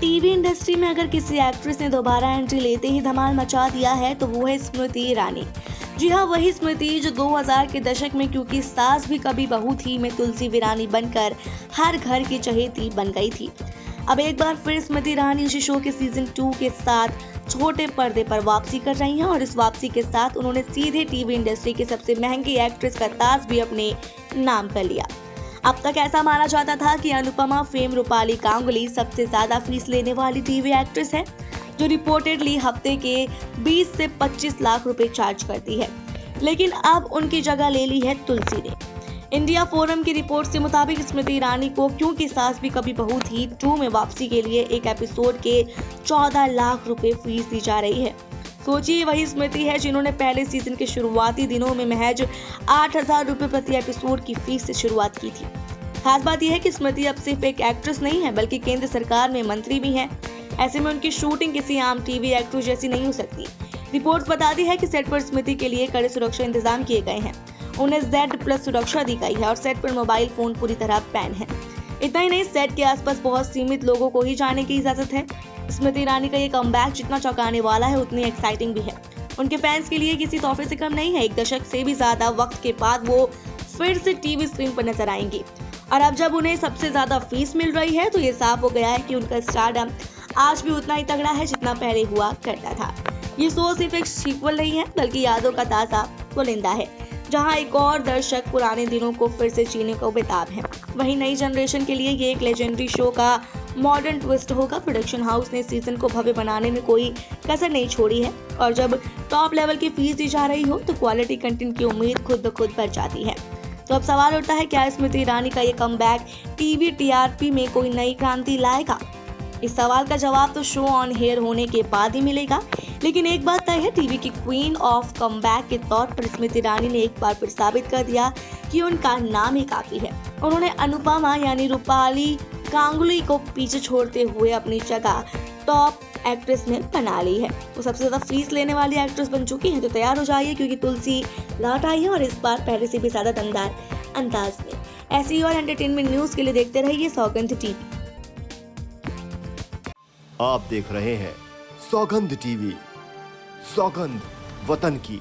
TV industry में अगर किसी एक्ट्रेस ने दोबारा एंट्री लेते ही धमाल मचा दिया है तो वो है स्मृति ईरानी। जी हाँ, वही स्मृति जो 2000 के दशक में क्योंकि सास भी कभी बहू थी में तुलसी वीरानी बनकर हर घर की चहेती बन गई थी। अब एक बार फिर स्मृति ईरानी उसी शो के सीजन 2 के साथ छोटे पर्दे पर वापसी कर रही हैं और इस वापसी के साथ उन्होंने सीधे टीवी इंडस्ट्री की सबसे महंगी एक्ट्रेस का ताज भी अपने नाम कर लिया। अब तक ऐसा माना जाता था कि अनुपमा फेम रूपाली गांगुली सबसे ज्यादा फीस लेने वाली टीवी एक्ट्रेस है, जो रिपोर्टेडली हफ्ते के 20 से 25 लाख रुपए चार्ज करती है, लेकिन अब उनकी जगह ले ली है तुलसी ने। इंडिया फोरम की रिपोर्ट के मुताबिक स्मृति ईरानी को क्योंकि सास भी कभी बहू थी 2 में वापसी के लिए एक एपिसोड के 14 लाख रुपए फीस दी जा रही है। सोचिए, वही स्मृति है जिन्होंने पहले सीजन के शुरुआती दिनों में महज 8,000 रुपए प्रति एपिसोड की फीस से शुरुआत की थी। खास बात यह है कि स्मृति अब सिर्फ एक एक्ट्रेस नहीं है बल्कि केंद्र सरकार में मंत्री भी हैं। ऐसे में उनकी शूटिंग किसी आम टीवी एक्ट्रेस जैसी नहीं हो सकती। रिपोर्ट्स बताती है कि सेट पर स्मृति के लिए कड़े सुरक्षा इंतजाम किए गए हैं। उन्हें Z+ सुरक्षा दी गई है और सेट पर मोबाइल फोन पूरी तरह बैन है। इतना ही नहीं, सेट के आसपास बहुत सीमित लोगों को ही जाने की इजाजत है। स्मृति ईरानी का ये कमबैक जितना चौंकाने वाला है उतनी एक्साइटिंग भी है। उनके फैंस के लिए किसी तोहफे से कम नहीं है। 1 दशक से भी ज्यादा वक्त के बाद वो फिर से टीवी स्क्रीन पर नजर आएंगी और अब जब उन्हें सबसे ज्यादा फीस मिल रही है तो ये साफ हो गया है कि उनका स्टारडम आज भी उतना ही तगड़ा है जितना पहले हुआ करता था। ये शो सिर्फ एक सीक्वल नहीं है बल्कि यादों का ताज़ा पुलिंदा है, जहां एक और दर्शक पुराने दिनों को फिर से जीने को बेताब है। वहीं नई जनरेशन के लिए ये एक लेजेंडरी शो का मॉडर्न ट्विस्ट होगा। प्रोडक्शन हाउस ने सीजन को भव्य बनाने में कोई कसर नहीं छोड़ी है और जब टॉप लेवल की फीस दी जा रही हो तो क्वालिटी कंटेंट की उम्मीद खुद ब खुद बढ़ जाती है। तो अब सवाल उठता है, क्या स्मृति ईरानी का ये कमबैक टीवी TRP में कोई नई क्रांति लाएगा? इस सवाल का जवाब तो शो ऑन एयर होने के बाद ही मिलेगा, लेकिन एक बात तय है, टीवी की क्वीन ऑफ कमबैक के तौर पर स्मृति ईरानी ने एक बार फिर साबित कर दिया कि उनका नाम ही काफी है। उन्होंने अनुपमा यानी रूपाली गांगुली को पीछे छोड़ते हुए अपनी जगह टॉप एक्ट्रेस में बना ली है। वो सबसे ज्यादा फीस लेने वाली एक्ट्रेस बन चुकी हैं। तो तैयार हो जाइए क्योंकि तुलसी लौट आई है और इस बार पहले से भी ज्यादा दमदार अंदाज में। ऐसी और एंटरटेनमेंट न्यूज के लिए देखते रहिए सौगंध टीवी। आप देख रहे हैं सौगंध टीवी, सौगंध वतन की।